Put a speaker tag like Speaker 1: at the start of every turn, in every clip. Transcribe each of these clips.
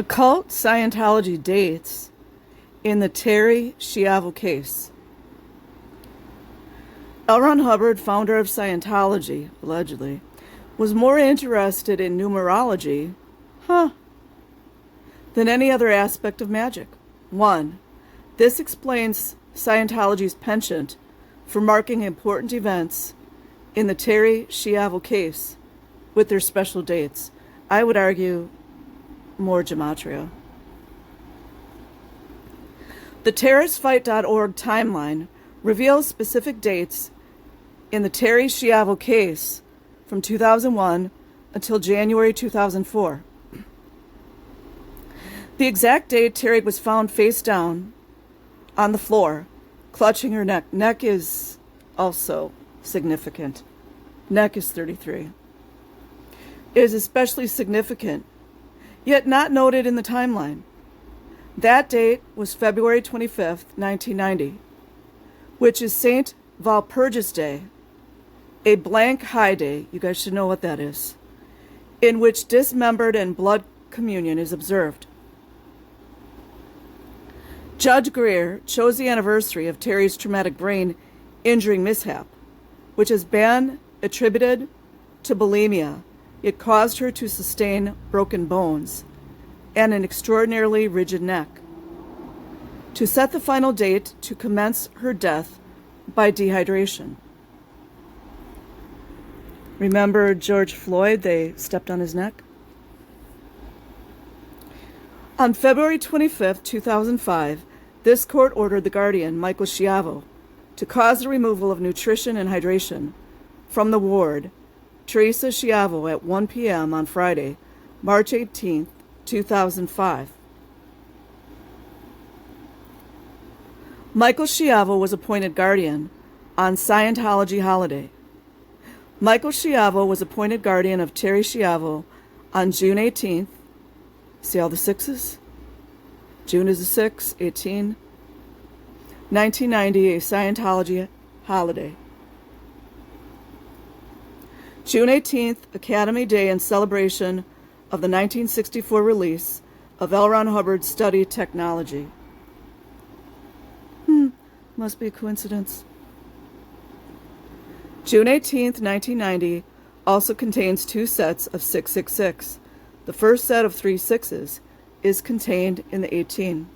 Speaker 1: Occult Scientology dates in the Terry Schiavo case. L. Ron Hubbard, founder of Scientology, allegedly, was more interested in numerology, than any other aspect of magic. 1. This explains Scientology's penchant for marking important events in the Terry Schiavo case with their special dates. I would argue more gematria. The terroristfight.org timeline reveals specific dates in the Terry Schiavo case from 2001 until January 2004. The exact date Terry was found face down on the floor, clutching her neck. Neck is also significant. Neck is 33. It is especially significant, yet not noted in the timeline. That date was February 25th, 1990, which is St. Walpurgis Day, a blank high day, you guys should know what that is, in which dismembered and blood communion is observed. Judge Greer chose the anniversary of Terry's traumatic brain injury mishap, which has been attributed to bulimia. It caused her to sustain broken bones and an extraordinarily rigid neck, to set the final date to commence her death by dehydration. Remember George Floyd, they stepped on his neck? On February 25th, 2005, this court ordered the guardian, Michael Schiavo, to cause the removal of nutrition and hydration from the ward, Teresa Schiavo, at 1 p.m. on Friday, March 18th, 2005. Michael Schiavo was appointed guardian on Scientology holiday. Michael Schiavo was appointed guardian of Terry Schiavo on June 18th. See all the sixes? June is the 6th, 1990, a Scientology holiday. June 18th, Academy Day in celebration of the 1964 release of L. Ron Hubbard's study Technology. Must be a coincidence. June 18th, 1990 also contains two sets of 666. The first set of 3 sixes is contained in the 18.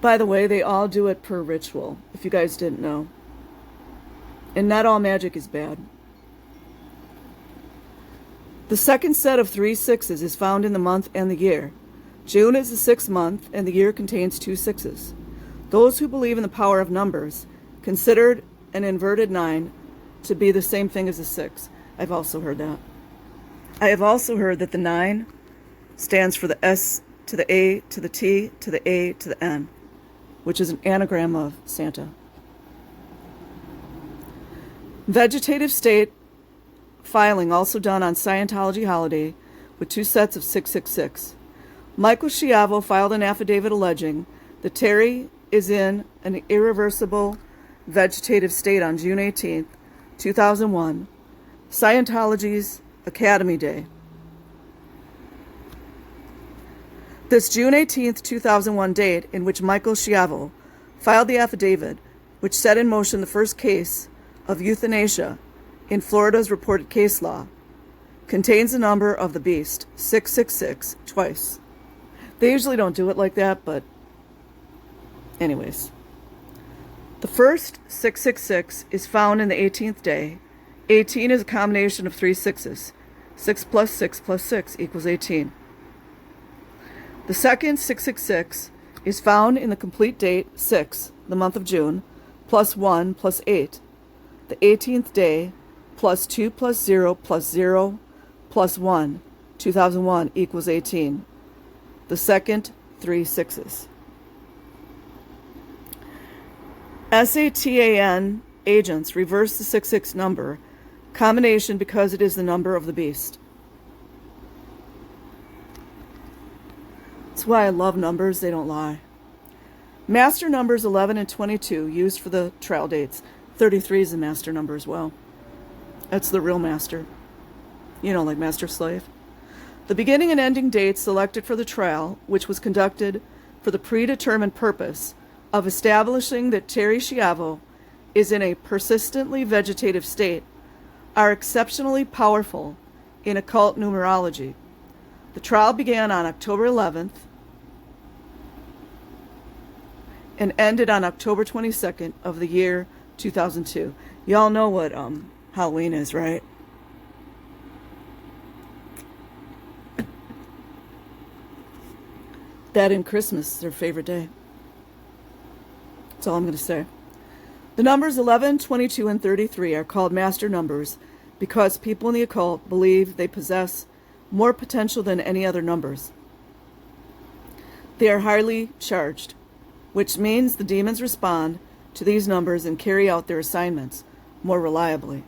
Speaker 1: By the way, they all do it per ritual, if you guys didn't know. And not all magic is bad. The second set of 3 sixes is found in the month and the year. June is the 6th month, and the year contains 2 sixes. Those who believe in the power of numbers considered an inverted 9 to be the same thing as a 6. I've also heard that. I have also heard that the 9 stands for the S to the A to the T to the A to the N, which is an anagram of Santa. Vegetative state filing also done on Scientology holiday with 2 sets of 666. Michael Schiavo filed an affidavit alleging that Terry is in an irreversible vegetative state on June 18th, 2001, Scientology's Academy Day. This June 18th, 2001 date in which Michael Schiavo filed the affidavit, which set in motion the first case of euthanasia in Florida's reported case law, contains the number of the beast, 666, twice. They usually don't do it like that, but anyways. The first 666 is found in the 18th day. 18 is a combination of 3 sixes. 6 plus 6 plus 6 equals 18. The second 666 is found in the complete date 6, the month of June, plus 1 plus 8. The 18th day plus 2 plus 0 plus 0 plus 1, 2001 equals 18. The second 3 sixes. SATAN agents reverse the 66 number combination because it is the number of the beast. That's why I love numbers, they don't lie. Master numbers 11 and 22 used for the trial dates. 33 is a master number as well. That's the real master. You know, like master slave. The beginning and ending dates selected for the trial, which was conducted for the predetermined purpose of establishing that Terry Schiavo is in a persistently vegetative state, are exceptionally powerful in occult numerology. The trial began on October 11th and ended on October 22nd of the year 2002. Y'all know what Halloween is, right? That and Christmas is their favorite day. That's all I'm going to say. The numbers 11, 22, and 33 are called master numbers because people in the occult believe they possess more potential than any other numbers. They are highly charged, which means the demons respond to these numbers and carry out their assignments more reliably.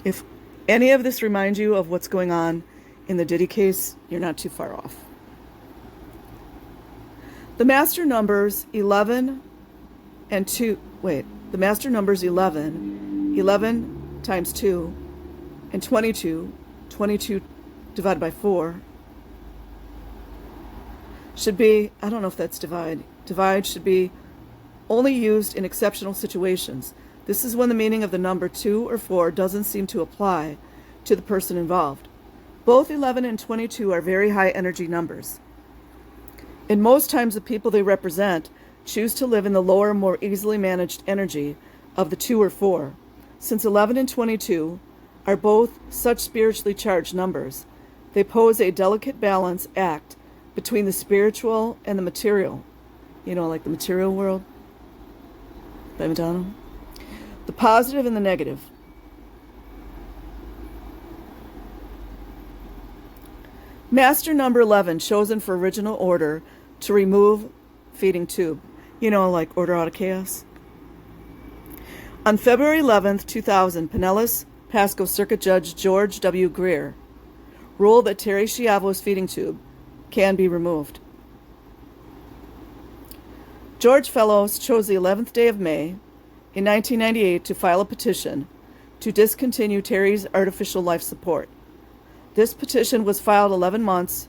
Speaker 1: If any of this reminds you of what's going on in the Diddy case, you're not too far off. The master numbers 11 and 2, the master numbers 11 times 2, and 22 divided by 4, should be, I don't know if that's divide. Divide should be only used in exceptional situations. This is when the meaning of the number 2 or 4 doesn't seem to apply to the person involved. Both 11 and 22 are very high energy numbers. And most times the people they represent choose to live in the lower, more easily managed energy of the 2 or 4. Since 11 and 22 are both such spiritually charged numbers, they pose a delicate balance act between the spiritual and the material. You know, like the material world by Madonna. The positive and the negative. Master number 11, chosen for original order to remove feeding tube. You know, like order out of chaos. On February 11th, 2000, Pinellas Pasco Circuit Judge George W. Greer ruled that Terry Schiavo's feeding tube can be removed. George Fellows chose the 11th day of May in 1998 to file a petition to discontinue Terry's artificial life support. This petition was filed 11 months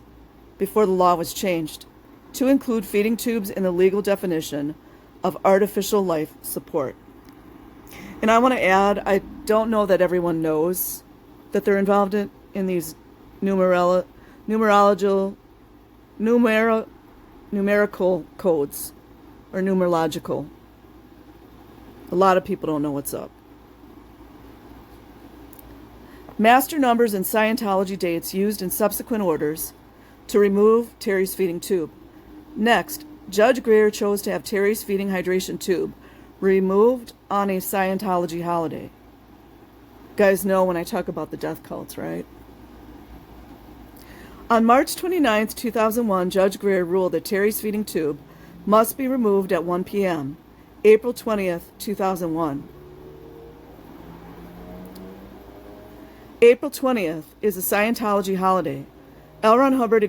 Speaker 1: before the law was changed to include feeding tubes in the legal definition of artificial life support. And I want to add, I don't know that everyone knows that they're involved in these numerical codes or numerological. A lot of people don't know what's up. Master numbers and Scientology dates used in subsequent orders to remove Terry's feeding tube. Next, Judge Greer chose to have Terry's feeding hydration tube removed on a Scientology holiday. You guys know when I talk about the death cults, right? On March 29, 2001, Judge Greer ruled that Terry's feeding tube must be removed at 1 p.m., April 20th, 2001. April 20th is a Scientology holiday, L. Ron Hubbard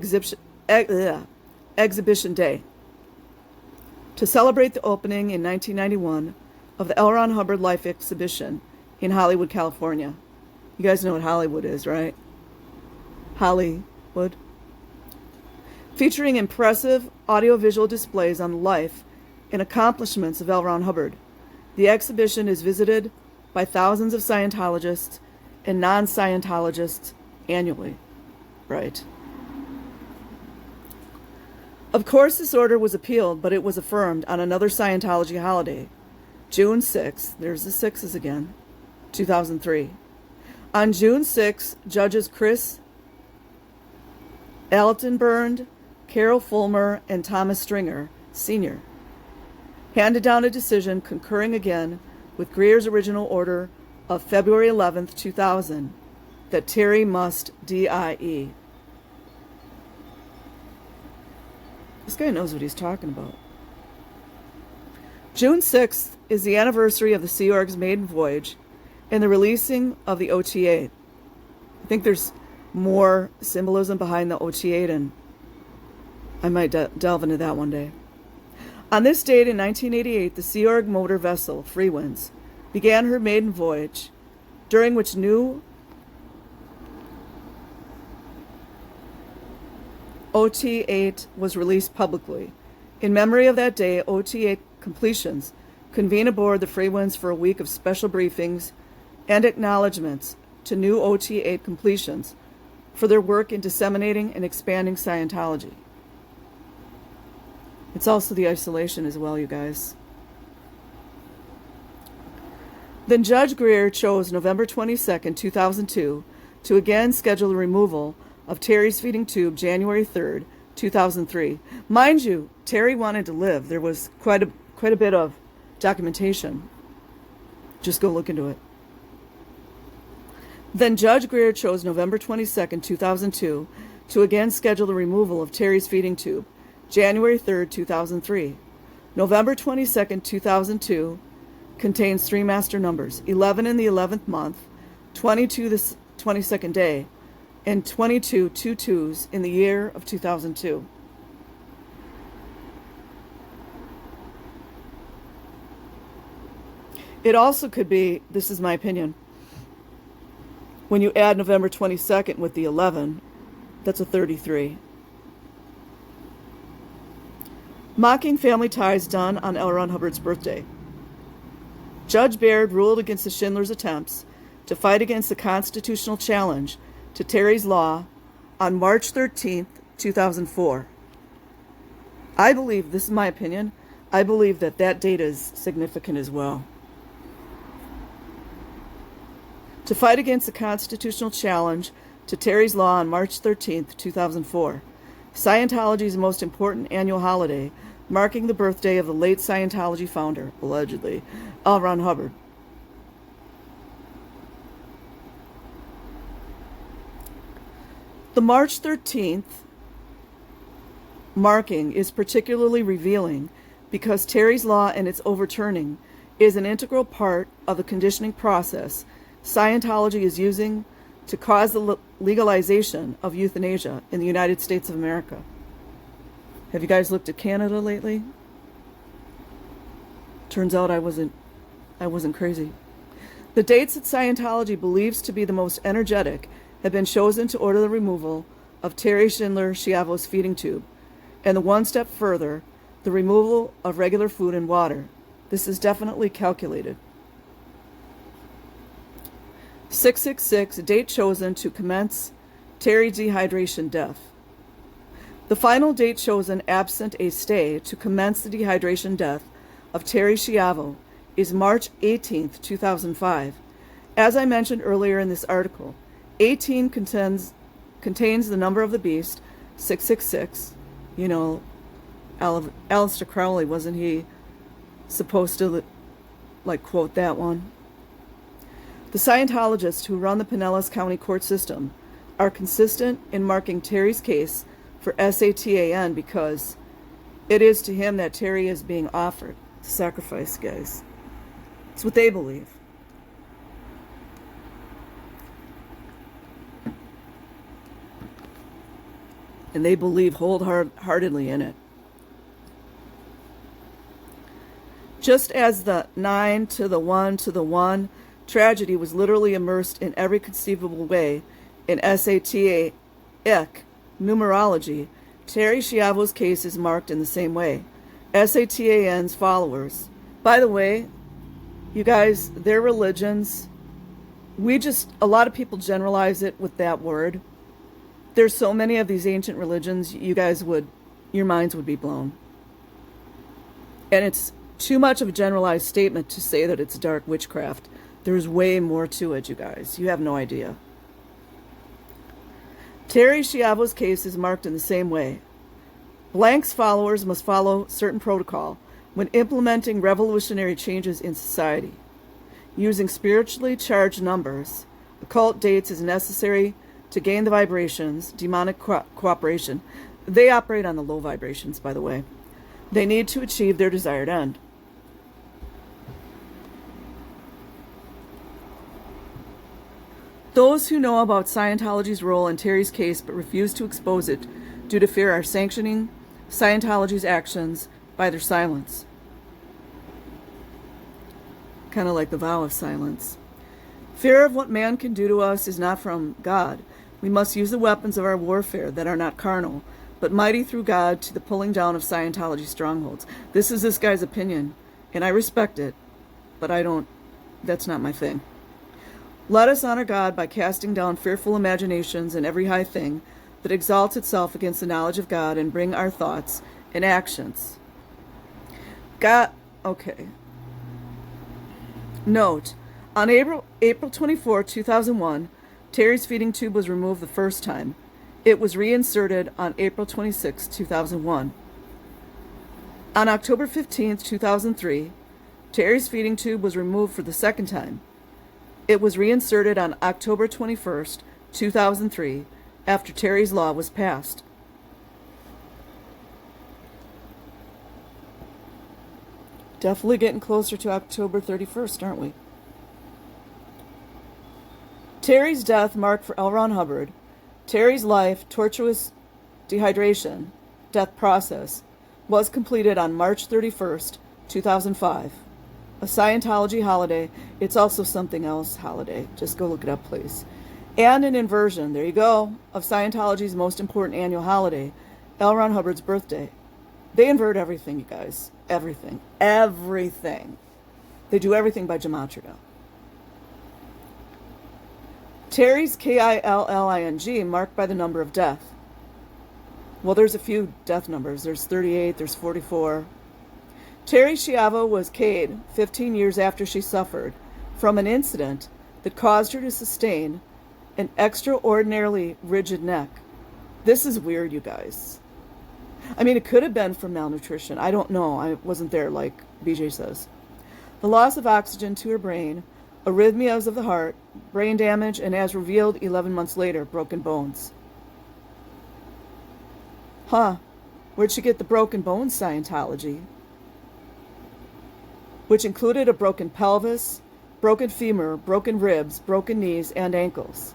Speaker 1: Exhibition Day, to celebrate the opening in 1991 of the L. Ron Hubbard Life Exhibition in Hollywood, California. You guys know what Hollywood is, right? Hollywood. Featuring impressive audiovisual displays on the life and accomplishments of L. Ron Hubbard. The exhibition is visited by thousands of Scientologists and non-Scientologists annually. Right. Of course, this order was appealed, but it was affirmed on another Scientology holiday, June 6th, there's the sixes again, 2003. On June 6th, judges Chris Altenburn, Carol Fulmer, and Thomas Stringer, Sr., handed down a decision concurring again with Greer's original order of February 11th, 2000, that Terry must DIE. This guy knows what he's talking about. June 6th is the anniversary of the Sea Org's maiden voyage and the releasing of the OTA. I think there's more symbolism behind the OTA, and I might delve into that one day. On this date in 1988, the Sea Org motor vessel, Free Winds, began her maiden voyage, during which new OT8 was released publicly. In memory of that day, OT8 completions convene aboard the Free Winds for a week of special briefings and acknowledgments to new OT8 completions for their work in disseminating and expanding Scientology. It's also the isolation as well, you guys. Then Judge Greer chose November 22nd, 2002 to again schedule the removal of Terry's feeding tube January 3rd, 2003. Mind you, Terry wanted to live. There was quite a bit of documentation. Just go look into it. Then Judge Greer chose November 22nd, 2002 to again schedule the removal of Terry's feeding tube January 3rd, 2003. November 22nd, 2002 contains three master numbers, 11 in the 11th month, 22 the 22nd day, and 22 2/2s in the year of 2002. It also could be, this is my opinion, when you add November 22nd with the 11, that's a 33. Mocking family ties done on L. Ron Hubbard's birthday. Judge Baird ruled against the Schindler's attempts to fight against the constitutional challenge to Terry's law on March 13th, 2004. I believe, this is my opinion, I believe that that date is significant as well. To fight against the constitutional challenge to Terry's law on March 13th, 2004, Scientology's most important annual holiday, marking the birthday of the late Scientology founder, allegedly, L. Ron Hubbard. The March 13th marking is particularly revealing because Terry's law and its overturning is an integral part of the conditioning process Scientology is using to cause the legalization of euthanasia in the United States of America. Have you guys looked at Canada lately? Turns out I wasn't crazy. The dates that Scientology believes to be the most energetic have been chosen to order the removal of Terry Schindler Schiavo's feeding tube, and the one step further, the removal of regular food and water. This is definitely calculated. 666, date chosen to commence Terry dehydration death. The final date chosen absent a stay to commence the dehydration death of Terry Schiavo is March 18th, 2005. As I mentioned earlier in this article, 18 contains the number of the beast, 666. You know, Aleister Crowley, wasn't he supposed to, like, quote that one? The Scientologists who run the Pinellas County court system are consistent in marking Terry's case for SATAN because it is to him that Terry is being offered sacrifice, guys. It's what they believe. And they believe wholeheartedly in it. Just as the 9 to the 1 to the 1 tragedy was literally immersed in every conceivable way in SATA numerology, Terry Schiavo's case is marked in the same way. SATAN's followers, by the way, you guys, their religions, a lot of people generalize it with that word. There's so many of these ancient religions, your minds would be blown. And it's too much of a generalized statement to say that it's dark witchcraft. There's way more to it, you guys. You have no idea. Terry Schiavo's case is marked in the same way. Blank's followers must follow certain protocol when implementing revolutionary changes in society. Using spiritually charged numbers, occult dates is necessary to gain the vibrations, demonic cooperation. They operate on the low vibrations, by the way. They need to achieve their desired end. Those who know about Scientology's role in Terry's case but refuse to expose it due to fear are sanctioning Scientology's actions by their silence. Kind of like the vow of silence. Fear of what man can do to us is not from God. We must use the weapons of our warfare that are not carnal, but mighty through God to the pulling down of Scientology strongholds. This is this guy's opinion, and I respect it, but that's not my thing. Let us honor God by casting down fearful imaginations and every high thing that exalts itself against the knowledge of God, and bring our thoughts and actions. God, okay. Note, on April 24, 2001, Terry's feeding tube was removed the first time. It was reinserted on April 26, 2001. On October 15, 2003, Terry's feeding tube was removed for the second time. It was reinserted on October 21st, 2003, after Terry's law was passed. Definitely getting closer to October 31st, aren't we? Terry's death marked for L. Ron Hubbard. Terry's life, tortuous dehydration, death process, was completed on March 31st, 2005. A Scientology holiday. It's also something else holiday. Just go look it up, please. And an inversion, there you go, of Scientology's most important annual holiday, L. Ron Hubbard's birthday. They invert everything, you guys. Everything. Everything. They do everything by gematria. Terry's Killing, marked by the number of death. Well, there's a few death numbers. There's 38, there's 44. Terry Schiavo was K'd 15 years after she suffered from an incident that caused her to sustain an extraordinarily rigid neck. This is weird, you guys. I mean, it could have been from malnutrition. I don't know. I wasn't there, like BJ says. The loss of oxygen to her brain, arrhythmias of the heart, brain damage, and as revealed 11 months later, broken bones. Huh. Where'd she get the broken bones Scientology? Which included a broken pelvis, broken femur, broken ribs, broken knees, and ankles.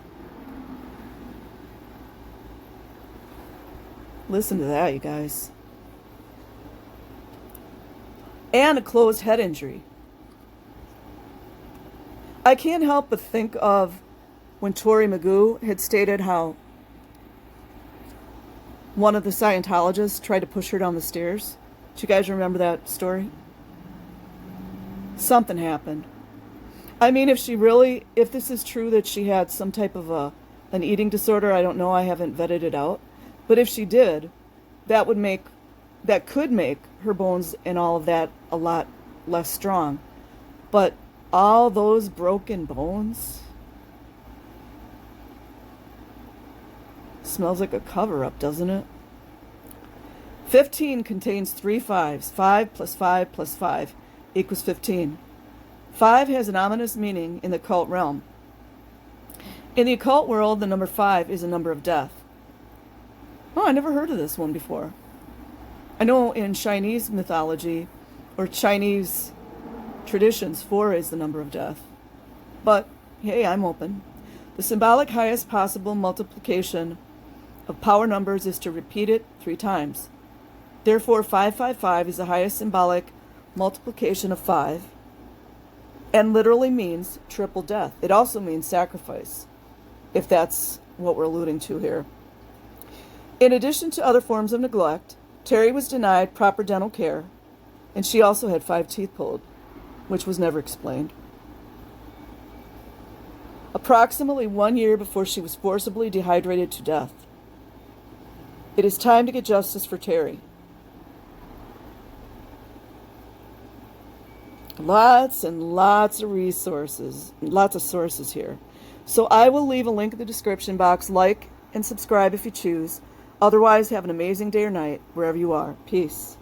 Speaker 1: Listen to that, you guys. And a closed head injury. I can't help but think of when Tori Magoo had stated how one of the Scientologists tried to push her down the stairs. Do you guys remember that story? Something happened. I mean, if this is true that she had some type of an eating disorder, I don't know, I haven't vetted it out. But if she did, that could make her bones and all of that a lot less strong. But all those broken bones smells like a cover-up, doesn't it? 15 contains 3 5s. 5 plus 5 plus 5 equals 15. 5 has an ominous meaning in the occult realm. In the occult world, the number 5 is a number of death. Oh, I never heard of this one before. I know in Chinese mythology or Chinese traditions, 4 is the number of death. But, hey, I'm open. The symbolic highest possible multiplication of power numbers is to repeat it 3 times. Therefore, 555 is the highest symbolic multiplication of 5 and literally means triple death. It also means sacrifice, if that's what we're alluding to here. In addition to other forms of neglect, Terry was denied proper dental care, and she also had 5 teeth pulled, which was never explained. Approximately 1 year before she was forcibly dehydrated to death. It is time to get justice for Terry. Lots and lots of resources, lots of sources here. So I will leave a link in the description box. Like and subscribe if you choose. Otherwise, have an amazing day or night wherever you are. Peace.